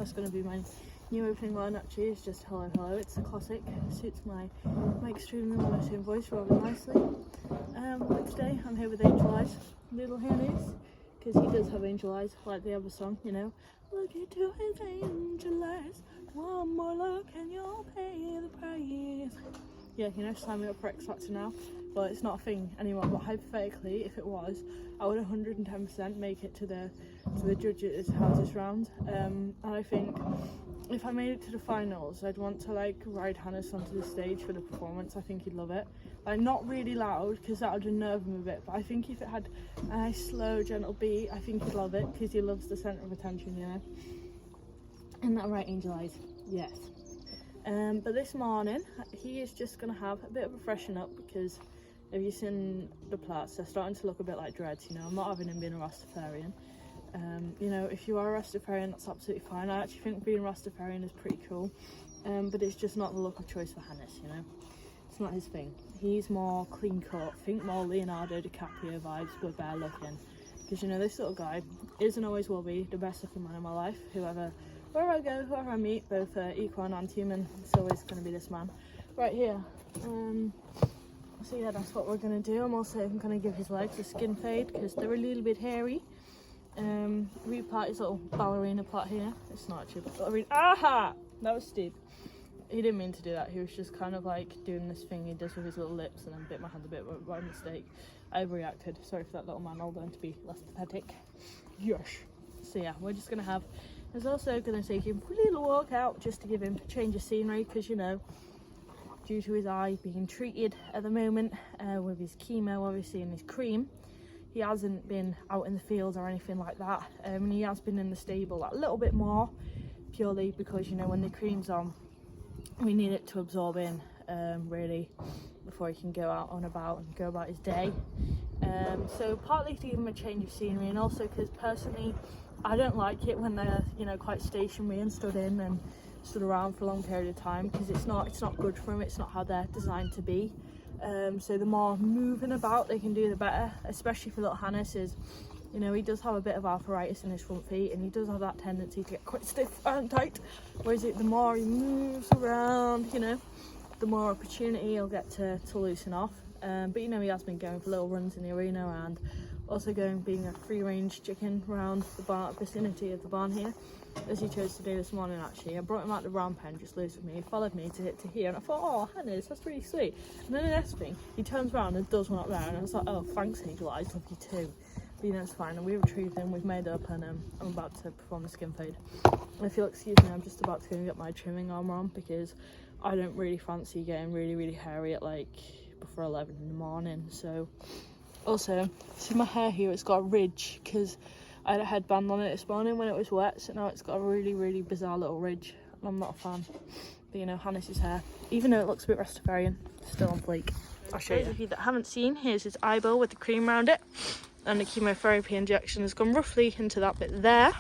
That's going to be my new opening line actually, it's just hello hello. It's a classic, suits my extremely monotone voice rather nicely. But today I'm here with Angel Eyes, little Hennies, because he does have angel eyes like the other song, you know. Look into his angel eyes, one more look and you'll pay the price. Yeah, you know, sign me up for X Factor now. But it's not a thing anymore, but hypothetically, if it was, I would 110% make it to the judges' houses round. And I think if I made it to the finals, I'd want to like ride Hannes onto the stage for the performance. I think he'd love it. Like not really loud because that would unnerve him a bit, but I think if it had a nice slow gentle beat, I think he'd love it because he loves the centre of attention, you know. Isn't that right, Angel Eyes? Yes. But this morning he is just gonna have a bit of a freshen up because have you seen the plaits? They're starting to look a bit like dreads, you know. I'm not having him being a Rastafarian. You know, if you are a Rastafarian, that's absolutely fine. I actually think being Rastafarian is pretty cool, but it's just not the look of choice for Hannes, you know. It's not his thing. He's more clean cut, think more Leonardo DiCaprio vibes, but bare looking. Because, you know, this sort of guy is and always will be the best looking man in my life. Wherever I go, whoever I meet, both equine and human, it's always going to be this man. Right here. So yeah, that's what we're going to do. I'm going to give his legs a skin fade because they're a little bit hairy. Repart his little ballerina plait here. It's not actually a ballerina. Aha! That was Steve. He didn't mean to do that. He was just kind of like doing this thing he does with his little lips and then bit my hand a bit by mistake. I overreacted. Sorry for that little man. I'll learn to be less pathetic. Yes. So yeah, we're just going to have... I was also going to take him for a little walk out just to give him a change of scenery because, you know, due to his eye being treated at the moment with his chemo obviously and his cream, he hasn't been out in the field or anything like that, and he has been in the stable a little bit more purely because, you know, when the cream's on we need it to absorb in really before he can go out on about and go about his day. So partly to give him a change of scenery, and also because personally I don't like it when they're, you know, quite stationary and stood around for a long period of time because it's not good for them. It's not how they're designed to be. So the more moving about they can do, the better, especially for little Hannes. Is, you know, he does have a bit of arthritis in his front feet and he does have that tendency to get quite stiff and tight, whereas the more he moves around, you know, the more opportunity he'll get to loosen off. But you know, he has been going for little runs in the arena and also being a free range chicken around the vicinity of the barn here, as he chose to do this morning. Actually, I brought him out the round pen just loose with me. He followed me to here and I thought, oh Hannes, that's really sweet. And then the next thing, he turns around and does one up there and I was like, oh thanks Angel Eyes, love you too. But you know, it's fine, and we retrieved him, we've made up, and I'm about to perform the skin fade. And if you'll excuse me, I'm just about to go and get my trimming armour on because I don't really fancy getting really hairy at like before 11 in the morning. So also, see my hair here, it's got a ridge because I had a headband on it this morning when it was wet, so now it's got a really bizarre little ridge and I'm not a fan. But you know, Hannes' hair, even though it looks a bit Rastafarian, still on fleek. I'll show you. Those of you that haven't seen, here's his eyeball with the cream around it, and the chemotherapy injection has gone roughly into that bit there.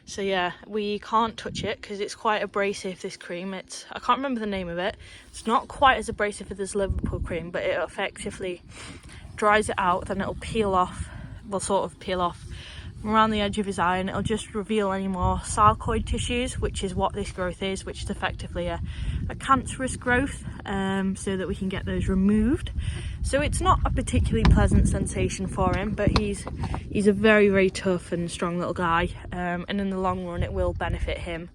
So yeah, we can't touch it because it's quite abrasive, this cream. I can't remember the name of it. It's not quite as abrasive as this Liverpool cream, but it effectively dries it out, then it'll peel off, will sort of peel off around the edge of his eye, and it'll just reveal any more sarcoid tissues, which is what this growth is, which is effectively a cancerous growth, so that we can get those removed. So it's not a particularly pleasant sensation for him, but he's a very tough and strong little guy, and in the long run it will benefit him.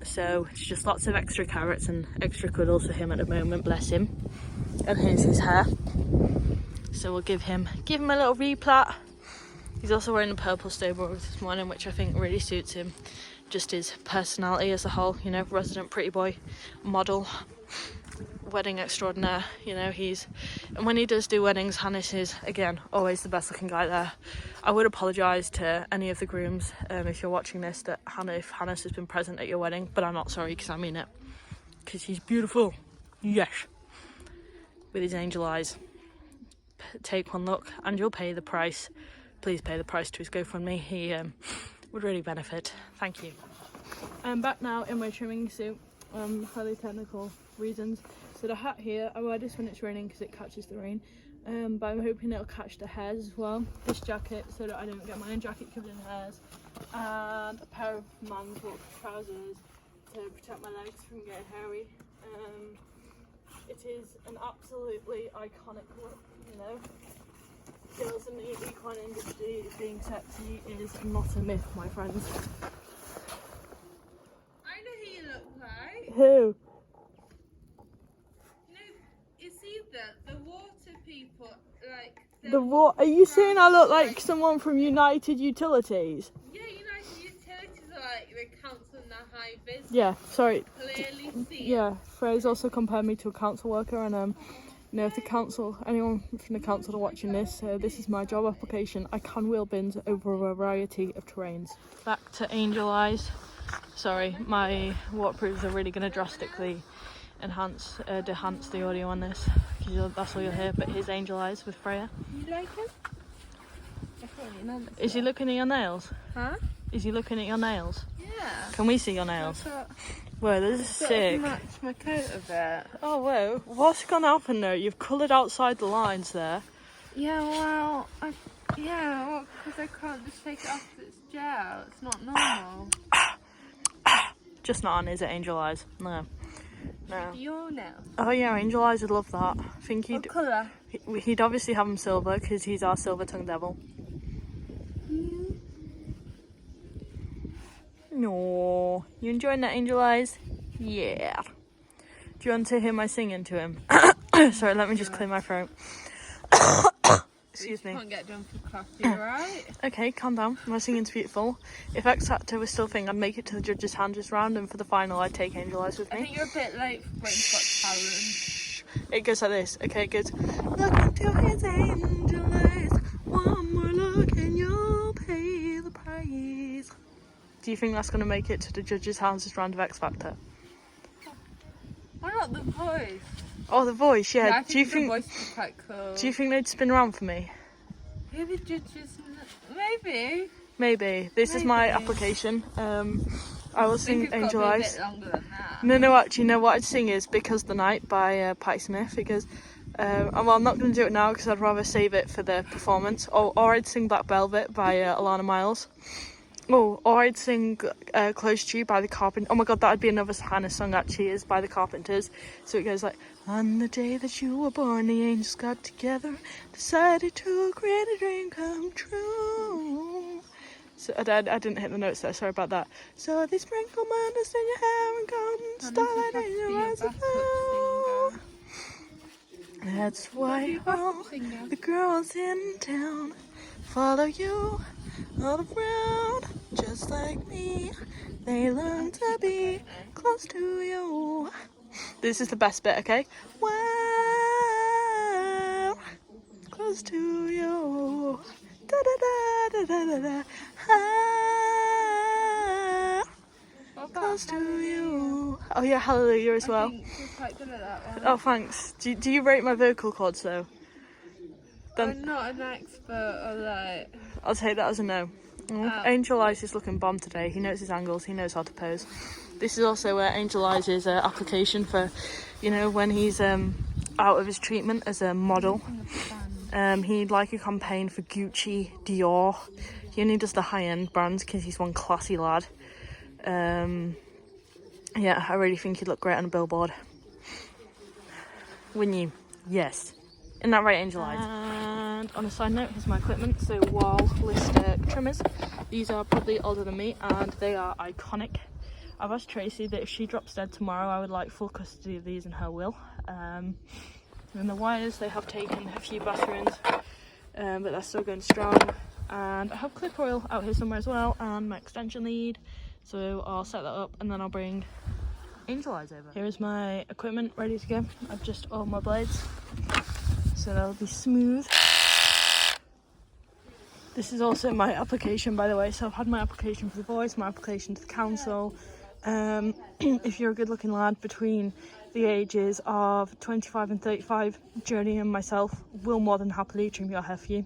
So it's just lots of extra carrots and extra cuddles for him at the moment, bless him. And here's his hair. So we'll give him a little replat. He's also wearing a purple stable this morning, which I think really suits him. Just his personality as a whole, you know, resident pretty boy, model, wedding extraordinaire, you know, and when he does do weddings, Hannes is, again, always the best looking guy there. I would apologise to any of the grooms, if you're watching this, that if Hannes has been present at your wedding, but I'm not sorry, because I mean it. Because he's beautiful, yes, with his angel eyes. Take one look and you'll pay the price. Please pay the price to his GoFundMe. He would really benefit. Thank you. I'm back now in my trimming suit, highly technical reasons. So the hat here, I wear this when it's raining because it catches the rain. but I'm hoping it'll catch the hairs as well. This jacket so that I don't get my own jacket covered in hairs, and a pair of man's walk trousers to protect my legs from getting hairy. It is an absolutely iconic look, you know. Girls in the equine industry being sexy is not a myth, my friends. I know who you look like. Who? No, it's either the water people, like Are you saying I look like someone from United Utilities? Yeah, United Utilities are like the council and the high vis. Yeah, sorry. Clearly see. Yeah, Fraser also compared me to a council worker, and you know, if the council, anyone from the council are watching this, this is my job application. I can wheel bins over a variety of terrains. Back to Angel Eyes. Sorry, my waterproofs are really going to drastically enhance the audio on this, because that's all you'll hear. But here's Angel Eyes with Freya. You like him? Is he looking at your nails? Huh? Is he looking at your nails? Yeah. Can we see your nails? Whoa, this is sick. Match my coat a bit. Oh, whoa. What's gonna happen though? You've coloured outside the lines there. Yeah, well, because I can't just take it off because it's gel. It's not normal. Just not on, is it, Angel Eyes? No. No. Your nails. Oh yeah, Angel Eyes would love that. I think What colour? he'd obviously have them silver because he's our silver-tongued devil. No, you enjoying that, Angel Eyes? Yeah. Do you want to hear my singing to him? Sorry, let me just clear my throat. Excuse me. Can't get done for coffee, right? Okay, calm down. My singing's beautiful. If X Factor was still a thing, I'd make it to the judges' hand this round, and for the final, I'd take Angel Eyes with me. I think you're a bit late for waiting for Got Talent. It goes like this. Okay, it goes. Look into his angel eyes. One more look and you'll pay the price. Do you think that's going to make it to the judges' hands this round of X Factor? Why not The Voice? Oh, the voice, yeah. I think The Voice is quite cool. Do you think they'd spin around for me? Who the judges? Maybe. Maybe. This is my application. I will sing Angel Eyes. A bit longer than that. No, actually, no, what I'd sing is Because the Night by Patti Smith, because well, I'm not going to do it now because I'd rather save it for the performance. Or I'd sing Black Velvet by Alana Miles. Oh, or I'd sing Close to You by the Carpenters. Oh my god, that'd be another Hannah song actually, is by the Carpenters. So it goes like, on the day that you were born, the angels got together, decided to create a dream come true. So I didn't hit the notes there, sorry about that. So they sprinkle madness in your hair and golden starlight in your eyes of blue. That's why all the girls in town follow you all around, just like me. They learn to be close to you. This is the best bit, okay? Wow, close to you. Da da da da da da da. Ah, close to you. Oh yeah, Hallelujah as well. I think you're quite good at that one. Oh thanks. Do you rate my vocal cords though? I'm not an expert on that. I'll take that as a no. Angel Eyes is looking bomb today. He knows his angles. He knows how to pose. This is also where Angel Eyes' application for, you know, when he's out of his treatment as a model. He'd like a campaign for Gucci, Dior. He only does the high-end brands because he's one classy lad. Yeah, I really think he'd look great on a billboard. Wouldn't you? Yes. Isn't that right, Angel Eyes? And on a side note, here's my equipment. So wall list trimmers. These are probably older than me and they are iconic. I've asked Tracy that if she drops dead tomorrow, I would like full custody of these in her will. And the wires, they have taken a few bathrooms, but they're still going strong. And I have clip oil out here somewhere as well, and my extension lead. So I'll set that up and then I'll bring Angel Eyes over. Here is my equipment ready to go. I've just oiled my blades, so they'll be smooth. This is also my application, by the way. So I've had my application for the voice, my application to the council. If you're a good looking lad between the ages of 25 and 35, Jodie and myself will more than happily trim your hair for you.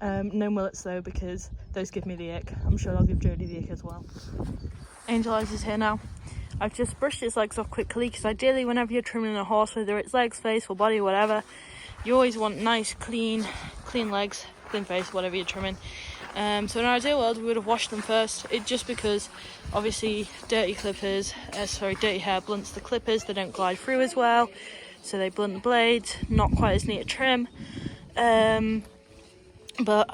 No mullets though, because those give me the ick. I'm sure they'll give Jodie the ick as well. Angel Eyes is here now. I've just brushed his legs off quickly because ideally whenever you're trimming a horse, whether it's legs, face or body, whatever, you always want nice, clean legs, clean face, whatever you're trimming. So in our ideal world, we would have washed them first. It just because, obviously, dirty hair blunts the clippers. They don't glide through as well, so they blunt the blades. Not quite as neat a trim. But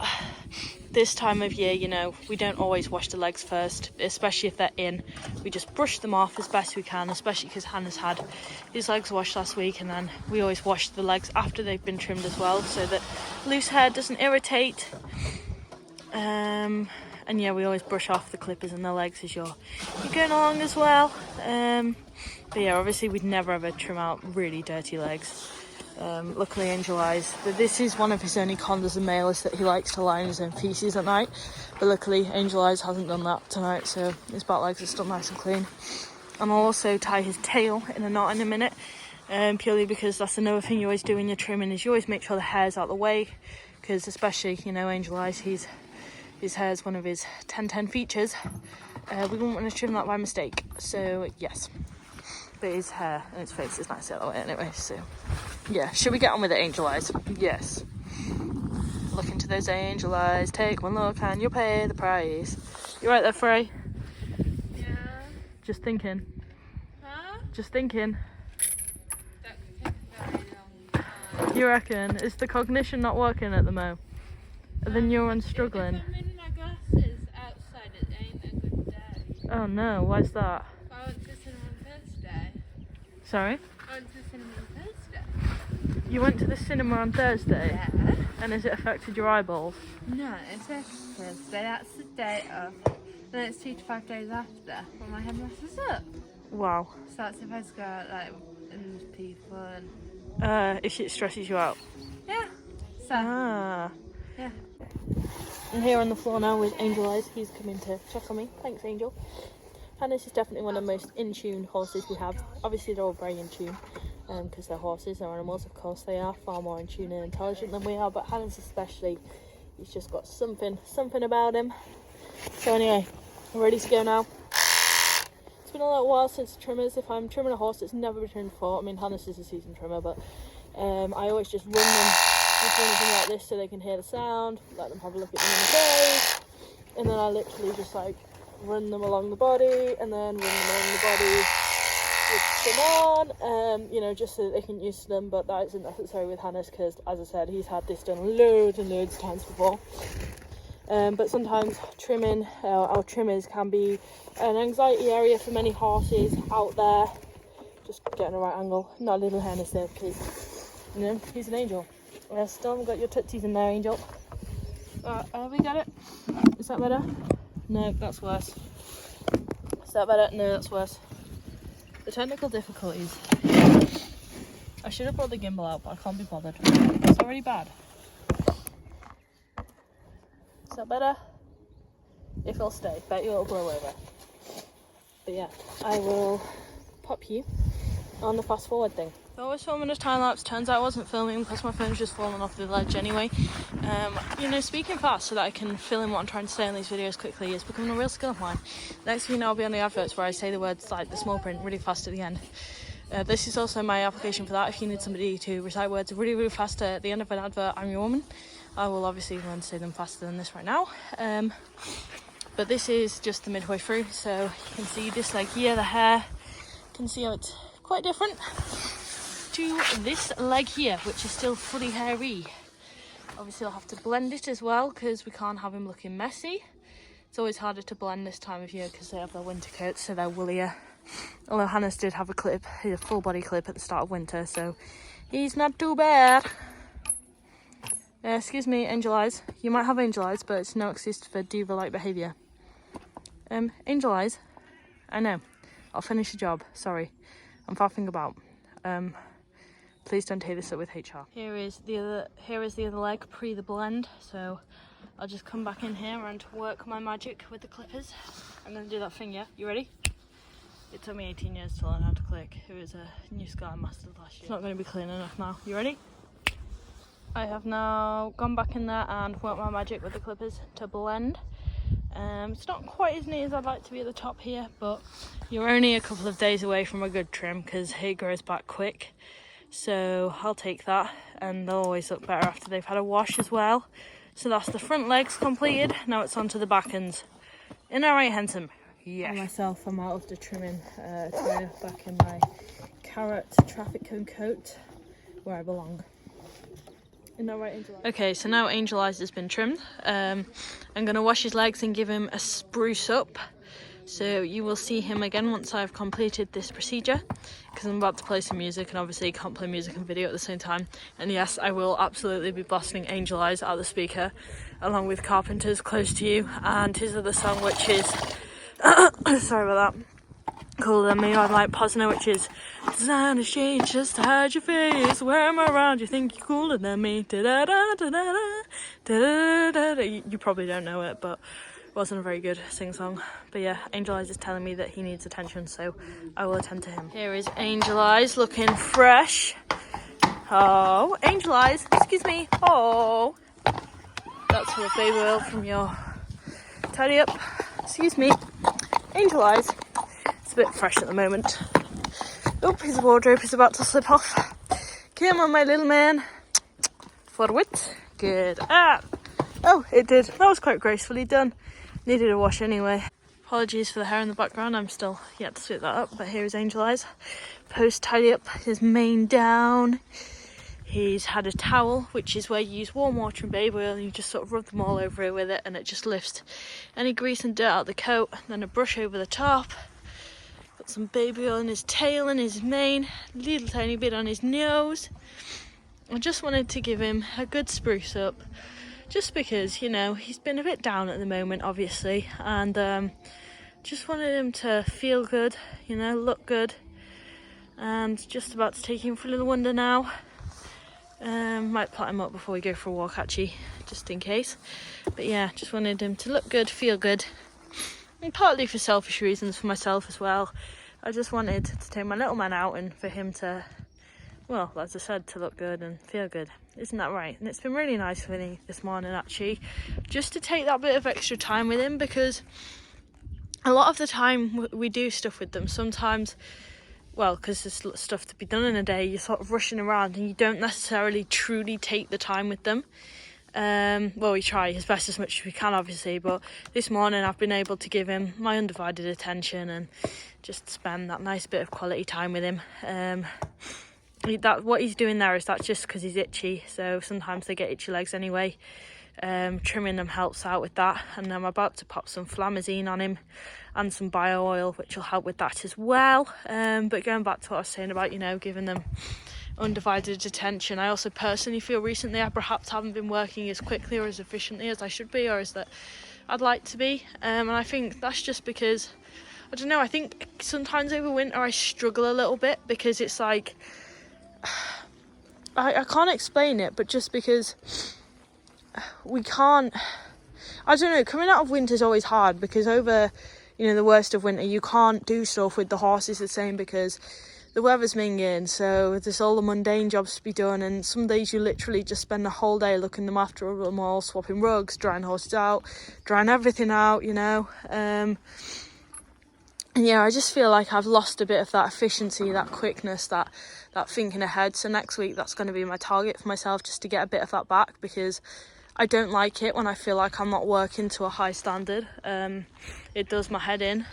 this time of year, you know, we don't always wash the legs first, especially if they're in. We just brush them off as best we can, especially because Hannah's had his legs washed last week, and then we always wash the legs after they've been trimmed as well, so that loose hair doesn't irritate. And yeah, we always brush off the clippers and the legs as you're going along as well. But yeah, obviously we'd never ever trim out really dirty legs. Luckily Angel Eyes, but this is one of his only cons as a male, is that he likes to lie in his own feces at night. But luckily Angel Eyes hasn't done that tonight, so his back legs are still nice and clean. And I'll also tie his tail in a knot in a minute, purely because that's another thing you always do when you're trimming, is you always make sure the hair's out the way, because especially, you know, Angel Eyes, his hair is one of his 10-10 features. We wouldn't want to trim that by mistake, so yes. But his hair and his face is nice the other way anyway, so yeah. Should we get on with it, Angel Eyes? Yes. Look into those angel eyes, take one look and you'll pay the price. You right there, Frey? Yeah. Just thinking. Huh? Just thinking. That could take a very long time. You reckon? Is the cognition not working at the mo? And then you're struggling. If I'm in my glasses outside, it ain't a good day. Oh no, why's that? I went to cinema on Thursday. Sorry? I went to cinema on Thursday. You went to the cinema on Thursday? Yeah. And has it affected your eyeballs? No, it's a Thursday. That's the day of. Then it's 2 to 5 days after when my head messes up. Wow. So that's if I just go out like and people and. If it stresses you out? Yeah. So. Ah. Yeah. I'm here on the floor now with Angel Eyes. He's coming to check on me. Thanks, Angel. Hannes is definitely one of the most in-tune horses we have. Obviously, they're all very in tune because they're horses, they're animals. Of course, they are far more in tune and intelligent than we are. But Hannes especially, he's just got something about him. So anyway, I'm ready to go now. It's been a little while since trimmers. If I'm trimming a horse that's never been trimmed before, I mean, Hannes is a seasoned trimmer, but I always just run them with anything like this so they can hear the sound, let them have a look at them in the face, and then I literally just like run them along the body and then run them along the body with them on, you know, just so that they can use them. But that isn't necessary with Hannes because, as I said, he's had this done loads and loads of times before. But sometimes trimming, our trimmers can be an anxiety area for many horses out there. Just getting the right angle, not a little Hannes there because, you know, he's an angel. Still haven't got your tootsies in there, Angel. We got it. Is that better? No, that's worse. Is that better? No, that's worse. The technical difficulties. I should have brought the gimbal out, but I can't be bothered. It's already bad. Is that better? If it'll stay, bet you it'll blow over. But yeah, I will pop you on the fast forward thing. I was filming a time lapse, turns out I wasn't filming because my phone's just fallen off the ledge anyway. You know, speaking fast so that I can fill in what I'm trying to say in these videos quickly is becoming a real skill of mine. Next thing you know, I'll be on the adverts where I say the words like the small print really fast at the end. This is also my application for that. If you need somebody to recite words really, really fast at the end of an advert, I'm your woman. I will obviously learn to say them faster than this right now. But this is just the midway through, so you can see this leg here, the hair. You can see how it's quite different to this leg here, which is still fully hairy. Obviously I'll have to blend it as well because we can't have him looking messy. It's always harder to blend this time of year because they have their winter coats, so they're woollier. Although Hannes did have a full body clip at the start of winter, so he's not too bad. Excuse me, Angel Eyes. You might have Angel Eyes, but it's no excuse for diva-like behaviour. Angel Eyes. I know. I'll finish the job. Sorry. I'm faffing about. Please don't take this up with HR. Here is the other leg pre the blend. So I'll just come back in here and work my magic with the clippers. I'm gonna do that thing, yeah? You ready? It took me 18 years to learn how to click. It was a new skill I mastered last year. It's not gonna be clean enough now. You ready? I have now gone back in there and worked my magic with the clippers to blend. It's not quite as neat as I'd like to be at the top here, but you're only a couple of days away from a good trim because it grows back quick. so I'll take that, and they'll always look better after they've had a wash as well. So that's the front legs completed. Now it's onto the back ends. In our right, handsome? Yeah. Myself, I'm out of the trimming area, back in my carrot traffic cone coat where I belong. Okay, so now Angel Eyes has been trimmed. I'm going to wash his legs and give him a spruce up. So you will see him again once I've completed this procedure, because I'm about to play some music, and obviously you can't play music and video at the same time. And yes, I will absolutely be blasting Angel Eyes out of the speaker, along with Carpenter's Close to You, and his other song, which is, sorry about that, Cooler Than Me, I Like Posner, which is, design has changed just to hide your face, where am I around, you think you're cooler than me, da-da-da-da-da-da, da-da-da-da-da. You probably don't know it, but wasn't a very good sing-song. But yeah, Angel Eyes is telling me that he needs attention, so I will attend to him. Here is Angel Eyes looking fresh. Oh, Angel Eyes, excuse me. Oh, that's full of baby oil from your tidy up. Excuse me, Angel Eyes. It's a bit fresh at the moment. Oh, his wardrobe is about to slip off. Come on, my little man. Forward. Good. Ah. Oh, it did. That was quite gracefully done. Needed a wash anyway. Apologies for the hair in the background. I'm still yet to sweep that up. But here is Angel Eyes. Post tidy up his mane down. He's had a towel, which is where you use warm water and baby oil, and you just sort of rub them all over it with it, and it just lifts any grease and dirt out of the coat. Then a brush over the top. Got some baby oil in his tail and his mane. A little tiny bit on his nose. I just wanted to give him a good spruce up. Just because, you know, he's been a bit down at the moment, obviously, and just wanted him to feel good, you know, look good, and just about to take him for a little wander now. Might plait him up before we go for a walk, actually, just in case. But yeah, just wanted him to look good, feel good, and partly for selfish reasons for myself as well. I just wanted to take my little man out and for him to, well, as I said, to look good and feel good. Isn't that right? And it's been really nice for me this morning, actually, just to take that bit of extra time with him, because a lot of the time we do stuff with them. Sometimes, well, because there's stuff to be done in a day, you're sort of rushing around and you don't necessarily truly take the time with them. Well, we try as best as much as we can, obviously, but this morning I've been able to give him my undivided attention and just spend that nice bit of quality time with him. That what he's doing there is that's just because he's itchy, so sometimes they get itchy legs anyway. Trimming them helps out with that, and I'm about to pop some flamazine on him and some bio oil, which will help with that as well. But going back to what I was saying about, you know, giving them undivided attention, I also personally feel recently I perhaps haven't been working as quickly or as efficiently as I should be, or as that I'd like to be, and I think that's just because, I don't know, I think sometimes over winter I struggle a little bit, because it's like, I can't explain it, but just because we can't, I don't know, coming out of winter is always hard, because over, you know, the worst of winter you can't do stuff with the horses the same, because the weather's minging, so there's all the mundane jobs to be done, and some days you literally just spend the whole day looking them after them all, swapping rugs, drying horses out, drying everything out, you know. And yeah, I just feel like I've lost a bit of that efficiency, that quickness, that thinking ahead. So next week that's going to be my target for myself, just to get a bit of that back, because I don't like it when I feel like I'm not working to a high standard. It does my head in.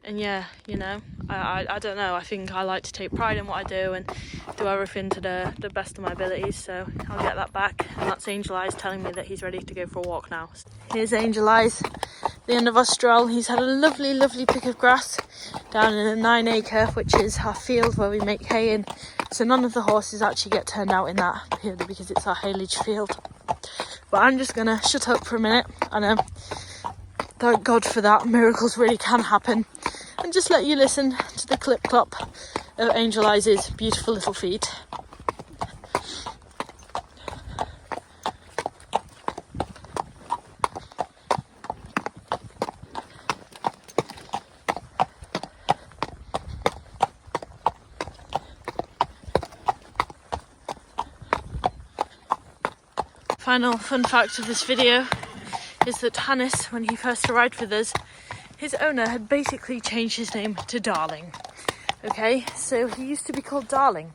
And yeah, you know, I don't know, I think I like to take pride in what I do and do everything to the best of my abilities, so I'll get that back. And that's Angel Eyes telling me that he's ready to go for a walk now. Here's Angel Eyes, the end of our stroll. He's had a lovely, lovely pick of grass down in a 9 acre, which is our field where we make hay in. So none of the horses actually get turned out in that, purely because it's our haylage field. But I'm just going to shut up for a minute. I know, thank God for that, miracles really can happen. And just let you listen to the clip-clop of Angel Eyes' beautiful little feet. Final fun fact of this video is that Hannes, when he first arrived with us, his owner had basically changed his name to Darling. Okay, so he used to be called Darling.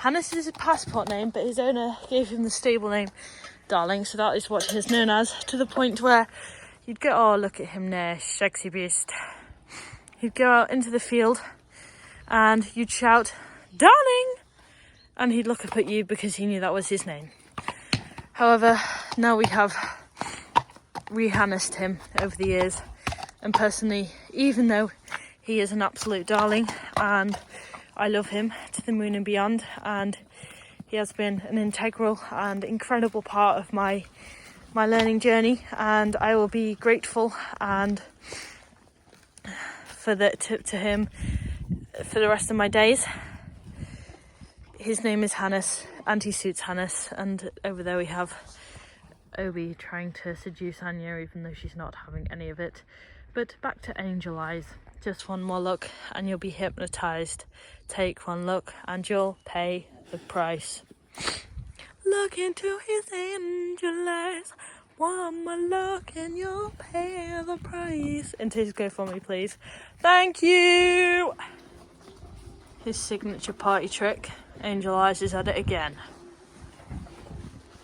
Hannes is his passport name, but his owner gave him the stable name Darling, so that is what he is known as, to the point where you'd go, oh, look at him there, sexy beast. He'd go out into the field and you'd shout, Darling! And he'd look up at you because he knew that was his name. However, now we have re-Hannesed him over the years. And personally, even though he is an absolute darling and I love him to the moon and beyond, and he has been an integral and incredible part of my learning journey, and I will be grateful and to him for the rest of my days. His name is Hannes and he suits Hannes, and over there we have Obi trying to seduce Anya even though she's not having any of it. But back to Angel Eyes. Just one more look and you'll be hypnotised. Take one look and you'll pay the price. Look into his angel eyes. One more look and you'll pay the price. Into his go for me, please. Thank you! His signature party trick. Angel Eyes is at it again.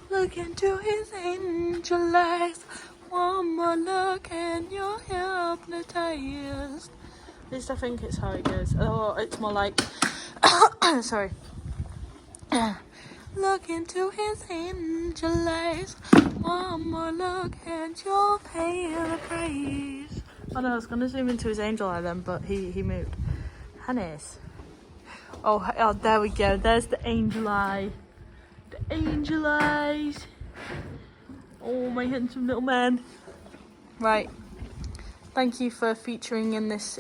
Look into his angel eyes. One more look and you're hypnotized. At least I think it's how it goes. Oh, it's more like... sorry. Look into his angel eyes. One more look and you'll pay the price. Oh no, I was going to zoom into his angel eye then, but he moved. Hannes. Oh, there we go. There's the angel eye. The angel eyes. Oh, my handsome little man. Right. Thank you for featuring in this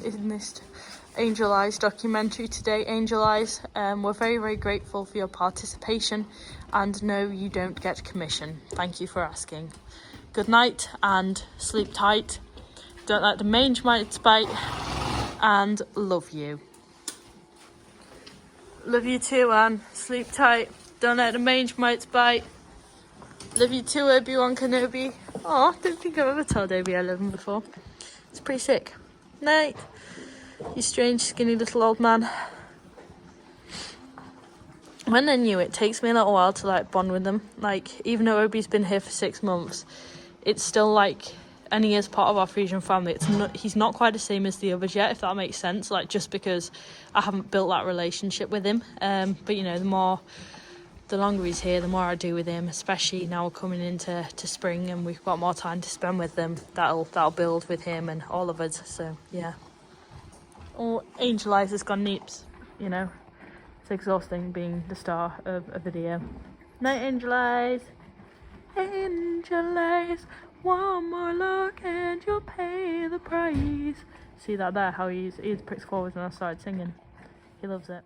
Angel Eyes documentary today, Angel Eyes. We're very, very grateful for your participation, and no, you don't get commission. Thank you for asking. Good night and sleep tight. Don't let the mange mites bite, and love you. Love you too, Anne. Sleep tight. Don't let the mange mites bite. Love you too, Obi-Wan Kenobi. Oh, I don't think I've ever told Obi I love him before. It's pretty sick. Night. You strange, skinny little old man. When they're new, it takes me a little while to like bond with them. Like, even though Obi's been here for 6 months, it's still like, and he is part of our Friesian family. He's not quite the same as the others yet, if that makes sense. Like, just because I haven't built that relationship with him. But you know, the longer he's here, the more I do with him. Especially now we're coming into spring and we've got more time to spend with them. That'll build with him and all of us. So yeah. Oh, Angel Eyes has gone neeps. You know, it's exhausting being the star of a video. Night, Angel Eyes. Angel Eyes. One more look and you'll pay the price. See that there, how his ears pricks forward when I started singing. He loves it.